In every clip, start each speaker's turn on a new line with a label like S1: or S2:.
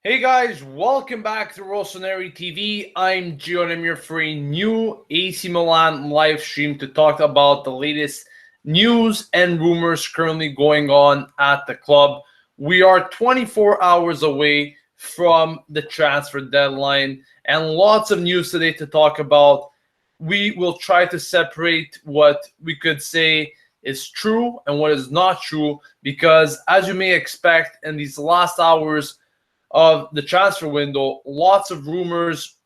S1: Hey guys, welcome back to Rossoneri TV. I'm Gio and I'm here for a new AC Milan live stream to talk about the latest news and rumors currently going on at the club. We are 24 hours away from the transfer deadline and lots of news today to talk about. We will try to separate what we could say is true and what is not true because, as you may expect, in these last hours of the transfer window, lots of rumors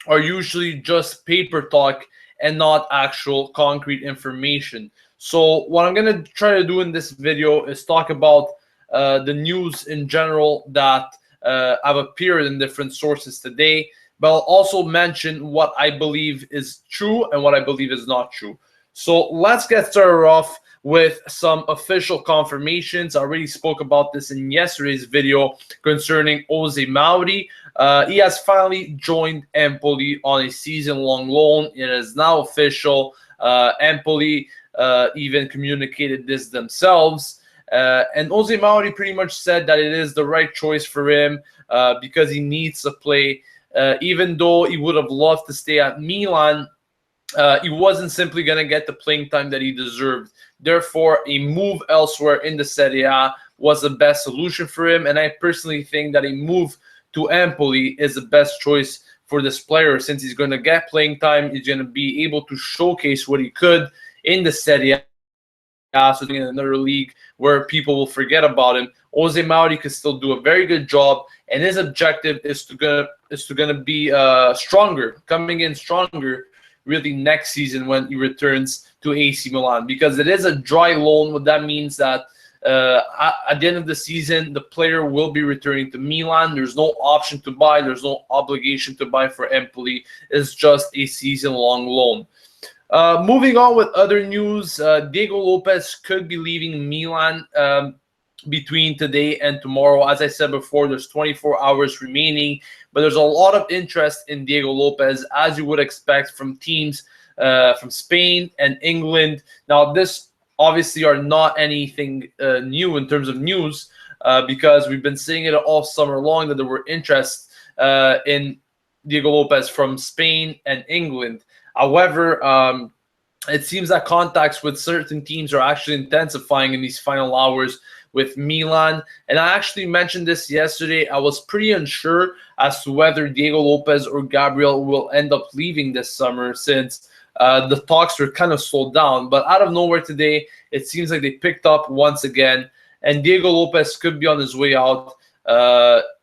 S1: are usually just paper talk and not actual concrete information. So what I'm going to try to do in this video is talk about the news in general that have appeared in different sources today, but I'll also mention what I believe is true and what I believe is not true. So let's get started off with some official confirmations. I already spoke about this in yesterday's video concerning Jose Mauri. He has finally joined Empoli on a season-long loan. It is now official. Empoli even communicated this themselves. And Jose Mauri pretty much said that it is the right choice for him because he needs to play. Even though he would have loved to stay at Milan, he wasn't simply going to get the playing time that he deserved. Therefore, a move elsewhere in the Serie A was the best solution for him. And I personally think that a move to Empoli is the best choice for this player, since he's going to get playing time. He's going to be able to showcase what he could in the Serie A, so in another league where people will forget about him. Jose Mauri could still do a very good job, and his objective is to gonna be stronger, coming in stronger, really next season when he returns to AC Milan, because it is a dry loan. What that means that at the end of the season, the player will be returning to Milan. There's no option to buy. There's no obligation to buy for Empoli. It's just a season-long loan. Moving on with other news, Diego Lopez could be leaving Milan between today and tomorrow. As I said before, there's 24 hours remaining, but there's a lot of interest in Diego Lopez, as you would expect from teams from Spain and England. Now, this obviously are not anything new in terms of news because we've been seeing it all summer long that there were interest in Diego Lopez from Spain and England. However, it seems that contacts with certain teams are actually intensifying in these final hours with Milan. And I actually mentioned this yesterday. I was pretty unsure as to whether Diego Lopez or Gabriel will end up leaving this summer, since the talks were kind of slowed down. But out of nowhere today, it seems like they picked up once again. And Diego Lopez could be on his way out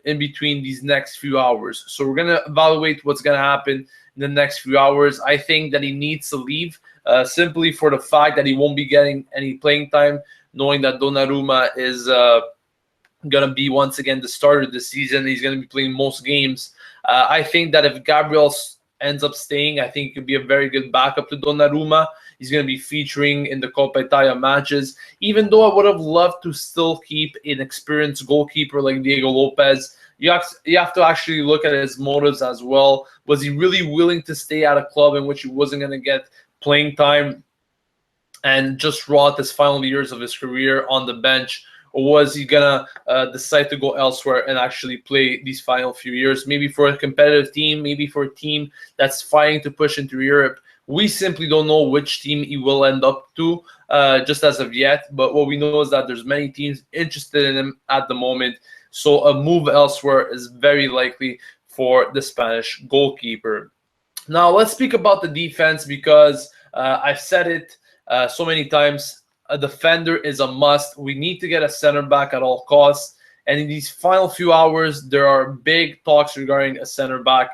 S1: in between these next few hours. So we're going to evaluate what's going to happen in the next few hours. I think that he needs to leave simply for the fact that he won't be getting any playing time, knowing that Donnarumma is going to be once again the starter this season. He's going to be playing most games. I think that if Gabriel ends up staying, I think he could be a very good backup to Donnarumma. He's going to be featuring in the Coppa Italia matches, even though I would have loved to still keep an experienced goalkeeper like Diego Lopez. You have to actually look at his motives as well. Was he really willing to stay at a club in which he wasn't going to get playing time and just rot his final years of his career on the bench? Or was he going to decide to go elsewhere and actually play these final few years, maybe for a competitive team, maybe for a team that's fighting to push into Europe? We simply don't know which team he will end up to just as of yet. But what we know is that there's many teams interested in him at the moment. So a move elsewhere is very likely for the Spanish goalkeeper. Now, let's speak about the defense, because I've said it so many times. A defender is a must. We need to get a center back at all costs. And in these final few hours, there are big talks regarding a center back.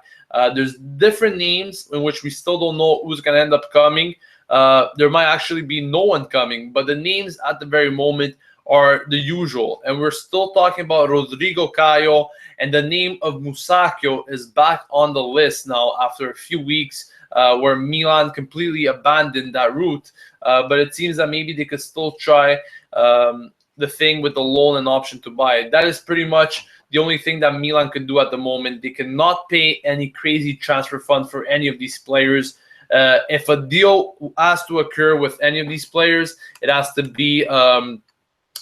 S1: There's different names in which we still don't know who's going to end up coming. There might actually be no one coming, but the names at the very moment are the usual. And we're still talking about Rodrigo Caio, and the name of Musacchio is back on the list now after a few weeks where Milan completely abandoned that route. But it seems that maybe they could still try the thing with the loan and option to buy. That is pretty much the only thing that Milan can do at the moment. They cannot pay any crazy transfer fund for any of these players. If a deal has to occur with any of these players, it has to be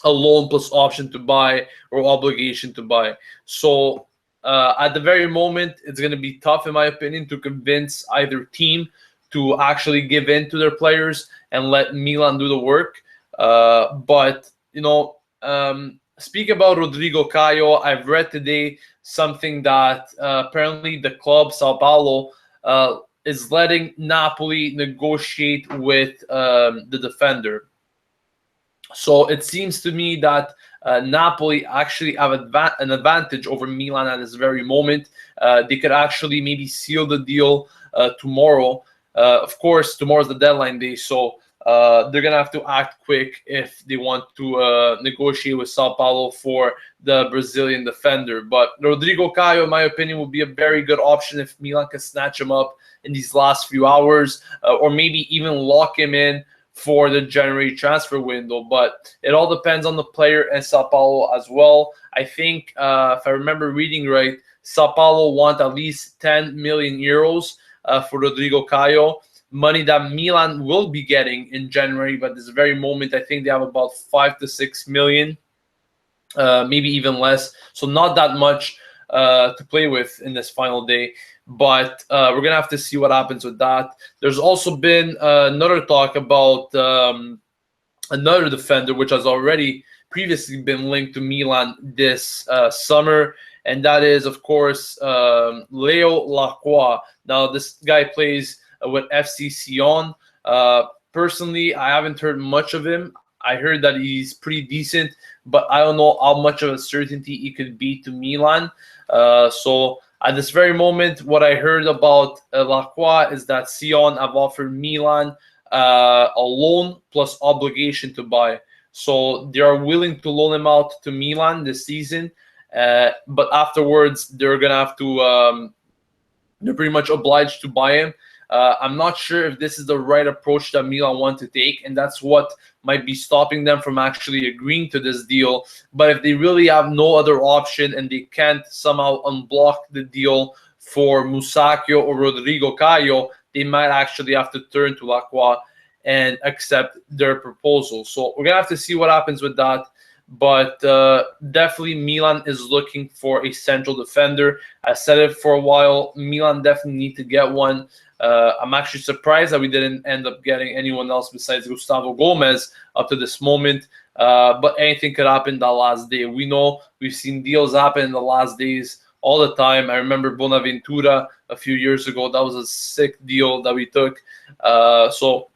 S1: a loan plus option to buy or obligation to buy. So at the very moment, it's going to be tough, in my opinion, to convince either team to actually give in to their players and let Milan do the work. But speak about Rodrigo Caio. I've read today something that apparently the club Sao Paulo is letting Napoli negotiate with the defender. So it seems to me that Napoli actually have an advantage over Milan at this very moment. They could actually maybe seal the deal tomorrow. Of course, tomorrow's the deadline day, so they're gonna have to act quick if they want to negotiate with Sao Paulo for the Brazilian defender. But Rodrigo Caio, in my opinion, would be a very good option if Milan can snatch him up in these last few hours, or maybe even lock him in for the January transfer window. But it all depends on the player and Sao Paulo as well. I think, if I remember reading right, Sao Paulo want at least 10 million euros for Rodrigo Caio, money that Milan will be getting in January. But at this very moment, I think they have about 5 to 6 million, maybe even less. So not that much to play with in this final day. But we're going to have to see what happens with that. There's also been another talk about another defender, which has already previously been linked to Milan this summer. And that is, of course, Leo Lacroix. Now, this guy plays with FC Sion. Personally, I haven't heard much of him. I heard that he's pretty decent, but I don't know how much of a certainty he could be to Milan. So at this very moment, what I heard about Lacroix is that Sion have offered Milan a loan plus obligation to buy. So they are willing to loan him out to Milan this season, but afterwards they're gonna have to. They're pretty much obliged to buy him. I'm not sure if this is the right approach that Milan want to take, and that's what might be stopping them from actually agreeing to this deal. But if they really have no other option and they can't somehow unblock the deal for Musacchio or Rodrigo Caio, they might actually have to turn to Lacroix and accept their proposal. So we're going to have to see what happens with that. But definitely Milan is looking for a central defender. I said it for a while. Milan definitely need to get one. I'm actually surprised that we didn't end up getting anyone else besides Gustavo Gomez up to this moment. But anything could happen that last day. We know we've seen deals happen in the last days all the time. I remember Bonaventura a few years ago. That was a sick deal that we took. So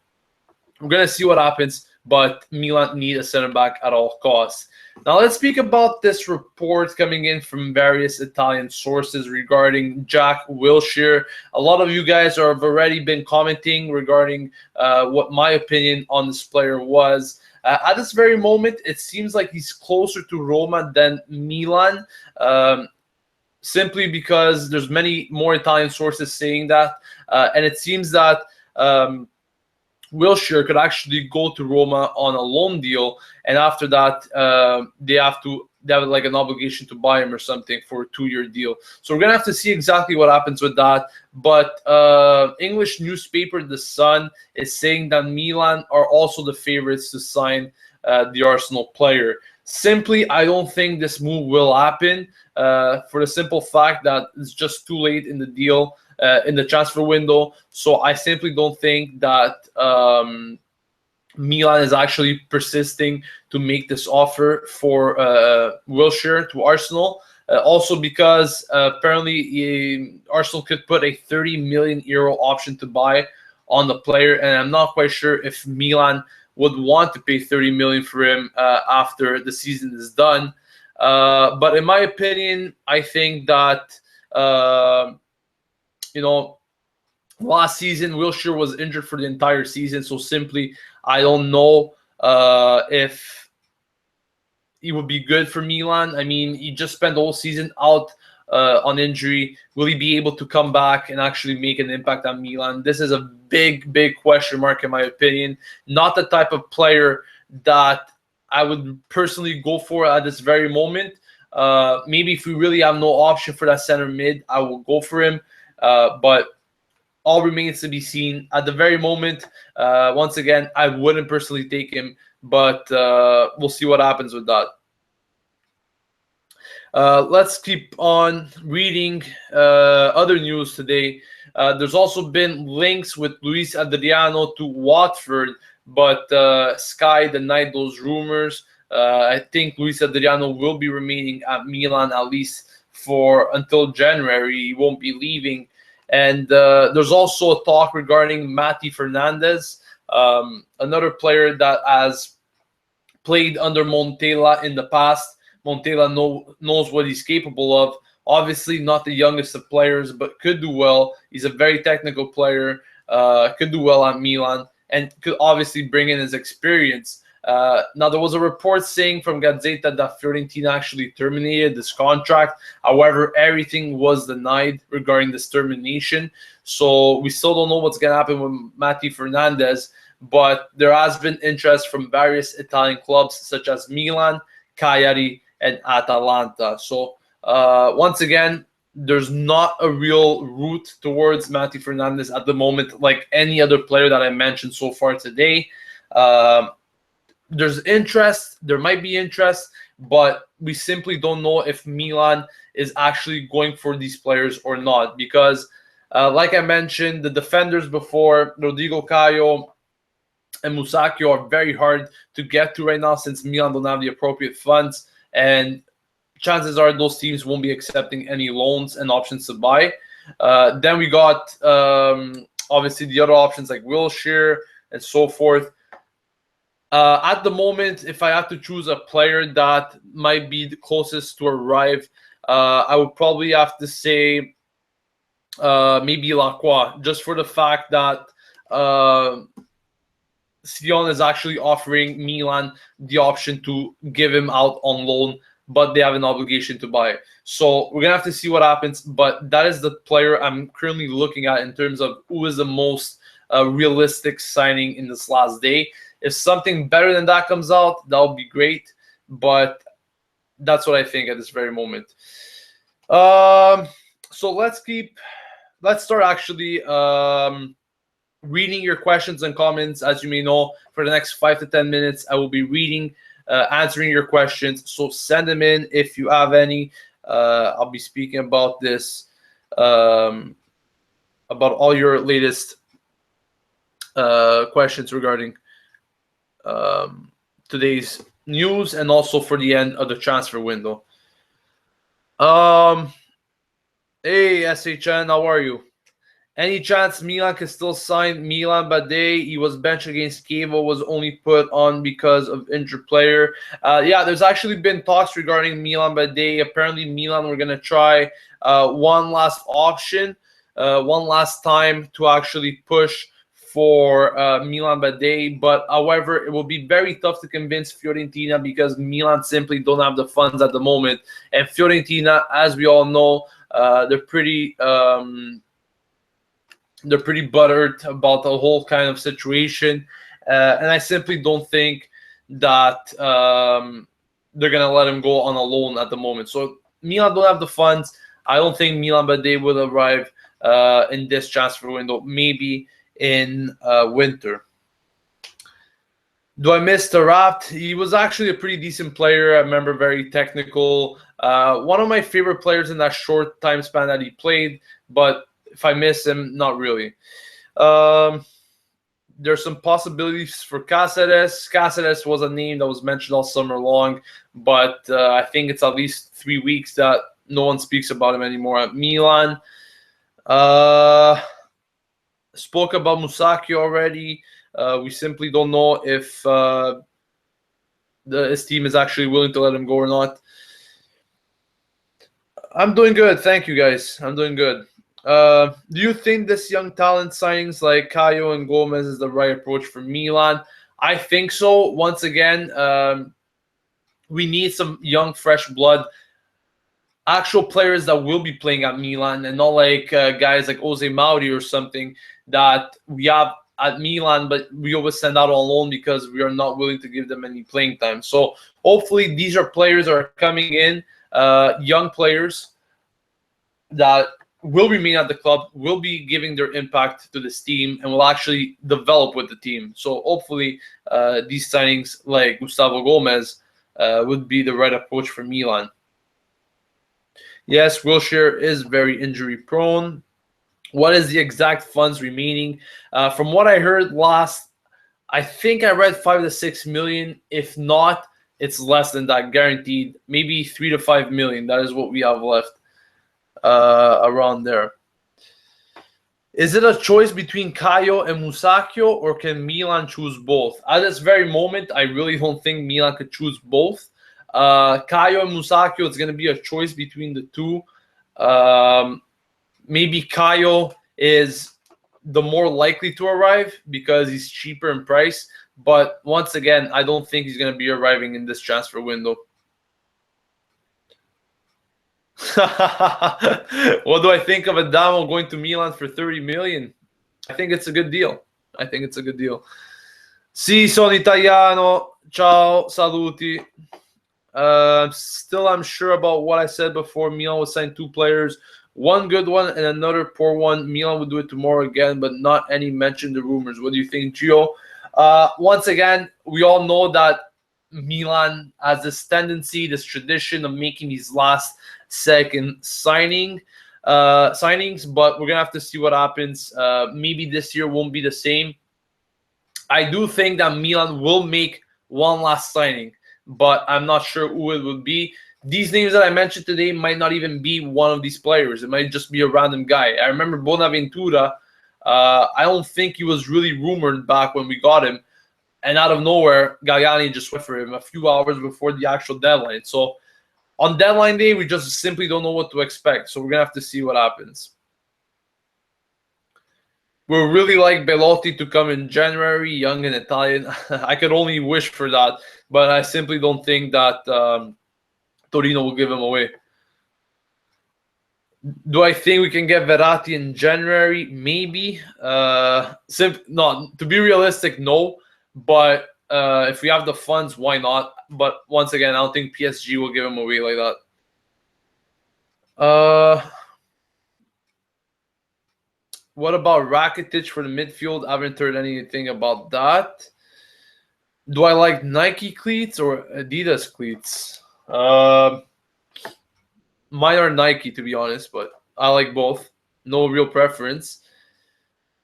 S1: we're going to see what happens. But Milan need a center back at all costs. Now let's speak about this report coming in from various Italian sources regarding Jack Wilshere. A lot of you guys have already been commenting regarding what my opinion on this player was. At this very moment, it seems like he's closer to Roma than Milan, simply because there's many more Italian sources saying that. And it seems that Wilshere could actually go to Roma on a loan deal, and after that, they have like an obligation to buy him or something for a 2-year deal. So we're gonna have to see exactly what happens with that. But English newspaper The Sun is saying that Milan are also the favorites to sign the Arsenal player. Simply, I don't think this move will happen for the simple fact that it's just too late in the deal. In the transfer window. So I simply don't think that Milan is actually persisting to make this offer for Wilshere to Arsenal. Also because apparently Arsenal could put a 30 million euro option to buy on the player, and I'm not quite sure if Milan would want to pay 30 million for him after the season is done. But in my opinion, I think that last season Wilshere was injured for the entire season, so simply I don't know if he would be good for Milan. I mean, he just spent the whole season out on injury. Will he be able to come back and actually make an impact on Milan? This is a big question mark in my opinion. Not the type of player that I would personally go for at this very moment. Maybe if we really have no option for that center mid, I will go for him. But all remains to be seen. At the very moment, once again, I wouldn't personally take him, but we'll see what happens with that. Let's keep on reading other news today. There's also been links with Luis Adriano to Watford, but Sky denied those rumors. I think Luis Adriano will be remaining at Milan at least for until January. He won't be leaving. And there's also a talk regarding Mati Fernandez, another player that has played under Montella in the past. Montella knows what he's capable of. Obviously, not the youngest of players, but could do well. He's a very technical player, could do well at Milan, and could obviously bring in his experience. Now, there was a report saying from Gazzetta that Fiorentina actually terminated this contract. However, everything was denied regarding this termination. So we still don't know what's going to happen with Mati Fernandez, but there has been interest from various Italian clubs such as Milan, Cagliari, and Atalanta. So once again, there's not a real route towards Mati Fernandez at the moment, like any other player that I mentioned so far today. There's interest, there might be interest, but we simply don't know if Milan is actually going for these players or not. Because, like I mentioned, the defenders before, Rodrigo Caio and Musacchio, are very hard to get to right now since Milan don't have the appropriate funds, and chances are those teams won't be accepting any loans and options to buy. Then we got obviously the other options like Wilshere and so forth. At the moment, if I have to choose a player that might be the closest to arrive, I would probably have to say maybe Lacroix, just for the fact that Sion is actually offering Milan the option to give him out on loan, but they have an obligation to buy. So we're going to have to see what happens, but that is the player I'm currently looking at in terms of who is the most realistic signing in this last day. If something better than that comes out, that would be great, but that's what I think at this very moment. So let's start actually reading your questions and comments. As you may know, for the next 5 to 10 minutes, I will be reading, answering your questions. So send them in if you have any. I'll be speaking about this, about all your latest questions regarding today's news and also for the end of the transfer window. Hey, SHN, how are you? Any chance Milan can still sign Milan Bade? He was benched against Chievo, was only put on because of injured player. Yeah, there's actually been talks regarding Milan Bade. Apparently, Milan were going to try one last option, one last time to actually push for Milan Bade. But however, it will be very tough to convince Fiorentina because Milan simply don't have the funds at the moment. And Fiorentina, as we all know, they're pretty buttered about the whole kind of situation, and I simply don't think that they're gonna let him go on a loan at the moment. So Milan don't have the funds. I don't think Milan Bade will arrive in this transfer window. Maybe in winter. Do I miss the Raft? He was actually a pretty decent player. I remember, very technical. One of my favorite players in that short time span that he played, but if I miss him, not really. There's some possibilities for Cáceres. Cáceres was a name that was mentioned all summer long, but I think it's at least 3 weeks that no one speaks about him anymore at Milan. Spoke about Musacchio already. We simply don't know if his team is actually willing to let him go or not. I'm doing good. Thank you, guys. I'm doing good. Do you think this young talent signings like Caio and Gomez is the right approach for Milan? I think so. Once again, we need some young, fresh blood, actual players that will be playing at Milan, and not like guys like Jose Mauri or something that we have at Milan, but we always send out on loan because we are not willing to give them any playing time. So hopefully these are players that are coming in, young players that will remain at the club, will be giving their impact to this team, and will actually develop with the team. So hopefully these signings like Gustavo Gomez would be the right approach for Milan. Yes, Wilshere is very injury prone. What is the exact funds remaining? From what I heard last, I think I read 5 to 6 million. If not, it's less than that, guaranteed. Maybe 3 to 5 million. That is what we have left around there. Is it a choice between Caio and Musacchio, or can Milan choose both? At this very moment, I really don't think Milan could choose both. Caio and Musacchio, it's going to be a choice between the two. Maybe Caio is the more likely to arrive because he's cheaper in price. But once again, I don't think he's going to be arriving in this transfer window. What do I think of Adamo going to Milan for 30 million? I think it's a good deal. I think it's a good deal. Sì, sono italiano. Ciao, saluti. Still, I'm sure about what I said before. Milan will sign 2 players, one good one and another poor one. Milan will do it tomorrow again, but not any mention the rumors. What do you think, Gio? Once again, we all know that Milan has this tendency, this tradition of making these last second signings, but we're gonna have to see what happens. Maybe this year won't be the same. I do think that Milan will make one last signing, but I'm not sure who it will be. These names that I mentioned today might not even be one of these players. It might just be a random guy. I remember Bonaventura. I don't think he was really rumored back when we got him. And out of nowhere, Galliani just went for him a few hours before the actual deadline. So on deadline day, we just simply don't know what to expect. So we're going to have to see what happens. We really like Belotti to come in January, young and Italian. I could only wish for that, but I simply don't think that Torino will give him away. Do I think we can get Verratti in January? Maybe. No, to be realistic, no. But if we have the funds, why not? But once again, I don't think PSG will give him away like that. What about Rakitic for the midfield? I haven't heard anything about that. Do I like Nike cleats or Adidas cleats? Mine are Nike, to be honest, but I like both. No real preference.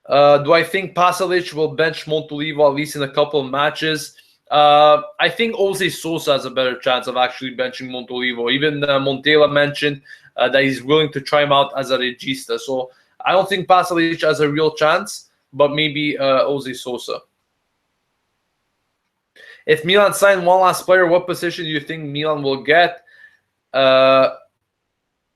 S1: Do I think Pasalic will bench Montolivo at least in a couple of matches? I think Jose Sosa has a better chance of actually benching Montolivo. Even Montella mentioned that he's willing to try him out as a regista. So I don't think Pasalic has a real chance, but maybe Jose Sosa. If Milan sign one last player, what position do you think Milan will get? Do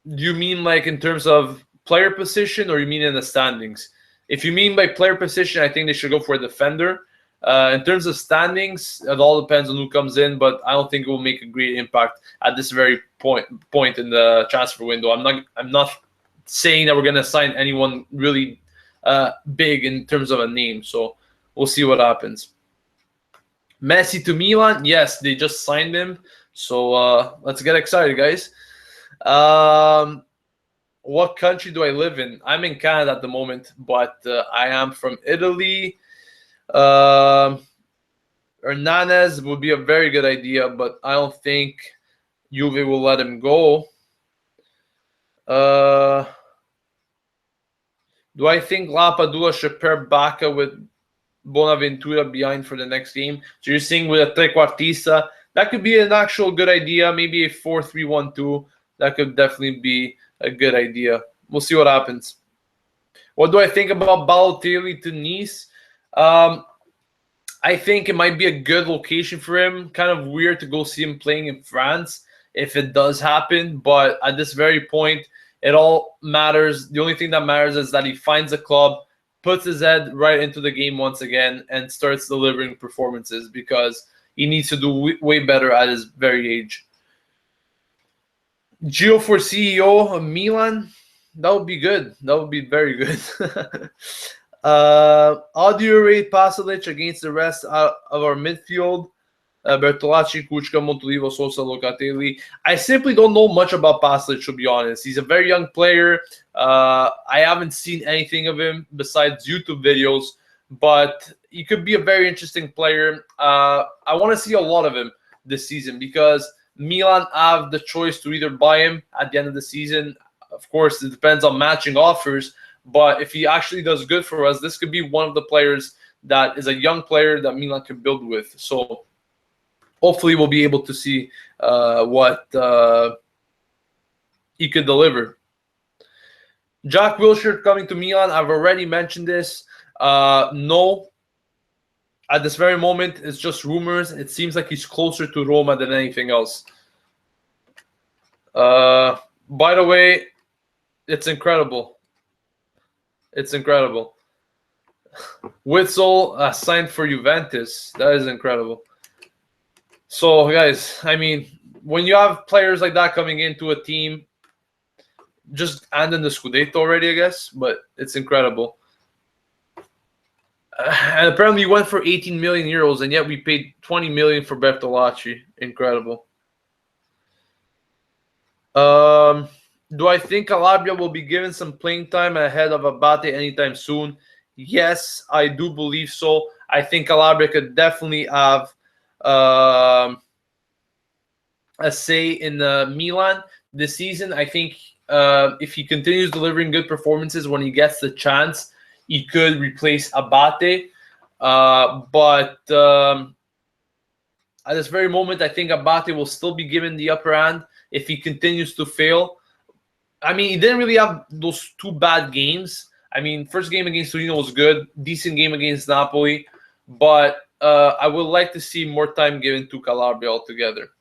S1: you mean like in terms of player position, or you mean in the standings? If you mean by player position, I think they should go for a defender. In terms of standings, it all depends on who comes in, but I don't think it will make a great impact at this very point in the transfer window. I'm not saying that we're going to sign anyone really big in terms of a name, so we'll see what happens. Messi to Milan, yes, they just signed him, so let's get excited, guys. What country do I live in? I'm in Canada at the moment, but I am from Italy. Hernandez would be a very good idea, but I don't think Juve will let him go. Do I think Lapadula should pair Baca with Bonaventura behind for the next game? So you're saying with a trequartista, that could be an actual good idea. Maybe a 4-3-1-2. That could definitely be a good idea. We'll see what happens. What do I think about Balotelli to Nice? I think it might be a good location for him. Kind of weird to go see him playing in France if it does happen. But at this very point, it all matters. The only thing that matters is that he finds a club, puts his head right into the game once again, and starts delivering performances, because he needs to do way better at his very age. Gio for CEO of Milan, that would be good. That would be very good. How do you rate Pasalic against the rest of our midfield? Bertolacci, Kuchka, Montolivo, Sosa, Locatelli. I simply don't know much about Pasalic, to be honest. He's a very young player. I haven't seen anything of him besides YouTube videos, but he could be a very interesting player. I want to see a lot of him this season, because Milan have the choice to either buy him at the end of the season. Of course, it depends on matching offers. But if he actually does good for us, this could be one of the players that is a young player that Milan could build with. So hopefully we'll be able to see what he could deliver. Jack Wilshere coming to Milan. I've already mentioned this. No. At this very moment, it's just rumors. It seems like he's closer to Roma than anything else. By the way, it's incredible. It's incredible. Witsel signed for Juventus. That is incredible. So, guys, I mean, when you have players like that coming into a team, just ending the Scudetto already, I guess, but it's incredible. And apparently he went for 18 million euros, and yet we paid 20 million for Bertolacci. Incredible. Do I think Calabria will be given some playing time ahead of Abate anytime soon? Yes, I do believe so. I think Calabria could definitely have a say in Milan this season. I think if he continues delivering good performances when he gets the chance, he could replace Abate. But at this very moment, I think Abate will still be given the upper hand if he continues to fail. I mean, he didn't really have those two bad games. I mean, first game against Torino was good. Decent game against Napoli. But I would like to see more time given to Calabria altogether.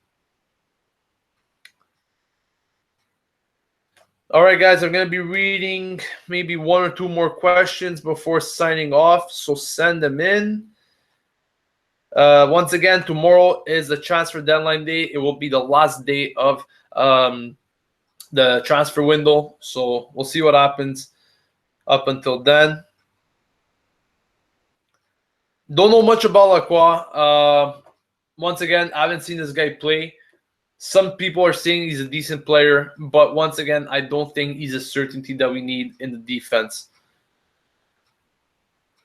S1: All right, guys, I'm going to be reading maybe one or two more questions before signing off, so send them in. Once again, tomorrow is the transfer deadline day. It will be the last day of the transfer window, so we'll see what happens up until then. Don't know much about Lacroix. Once again, I haven't seen this guy play. Some people are saying he's a decent player, but once again, I don't think he's a certainty that we need in the defense.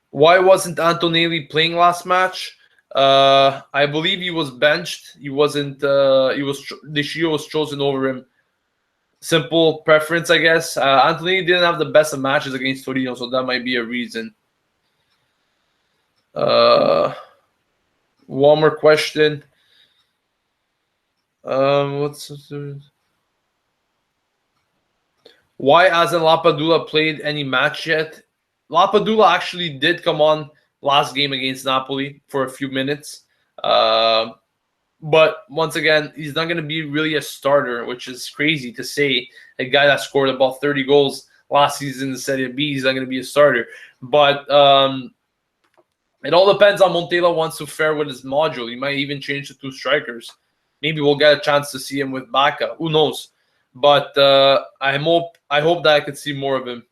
S1: Why wasn't Antonelli playing last match? I believe he was benched. He wasn't. Deschio was chosen over him. Simple preference, I guess. Antonelli didn't have the best of matches against Torino, so that might be a reason. One more question. Why hasn't Lapadula played any match yet? Lapadula actually did come on last game against Napoli for a few minutes. But once again, he's not going to be really a starter, which is crazy to say. A guy that scored about 30 goals last season in the Serie B, he's not going to be a starter. But it all depends on Montella wants to fare with his module. He might even change to two strikers. Maybe we'll get a chance to see him with Baca. Who knows? But I hope that I could see more of him.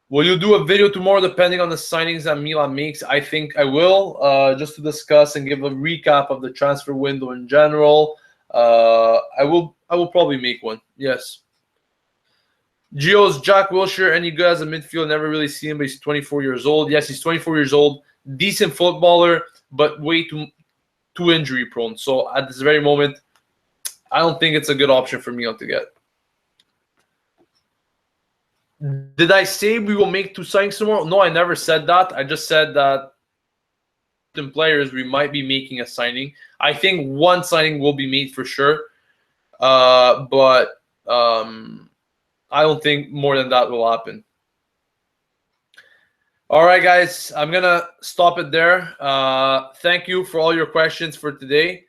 S1: Will you do a video tomorrow depending on the signings that Milan makes? I think I will, just to discuss and give a recap of the transfer window in general. I will probably make one. Yes. Gio's Jack Wilshere, any good as a midfield? Never really seen him, but he's 24 years old. Yes, he's 24 years old. Decent footballer, but way too injury prone. So at this very moment, I don't think it's a good option for Milan to get. Did I say we will make two signings tomorrow? No, I never said that. I just said that in players we might be making a signing. I think one signing will be made for sure. But I don't think more than that will happen. All right, guys, I'm going to stop it there. Thank you for all your questions for today.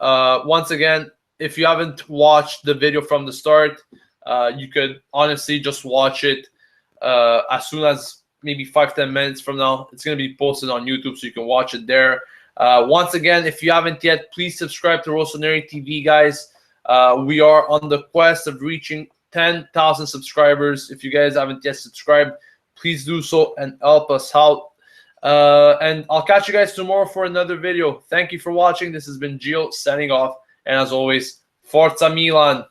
S1: Once again, if you haven't watched the video from the start, you could honestly just watch it as soon as maybe 5-10 minutes from now. It's going to be posted on YouTube, so you can watch it there. Once again, if you haven't yet, please subscribe to Rossoneri TV, guys. We are on the quest of reaching 10,000 subscribers. If you guys haven't yet subscribed, please do so and help us out. And I'll catch you guys tomorrow for another video. Thank you for watching. This has been Gio signing off. And as always, Forza Milan.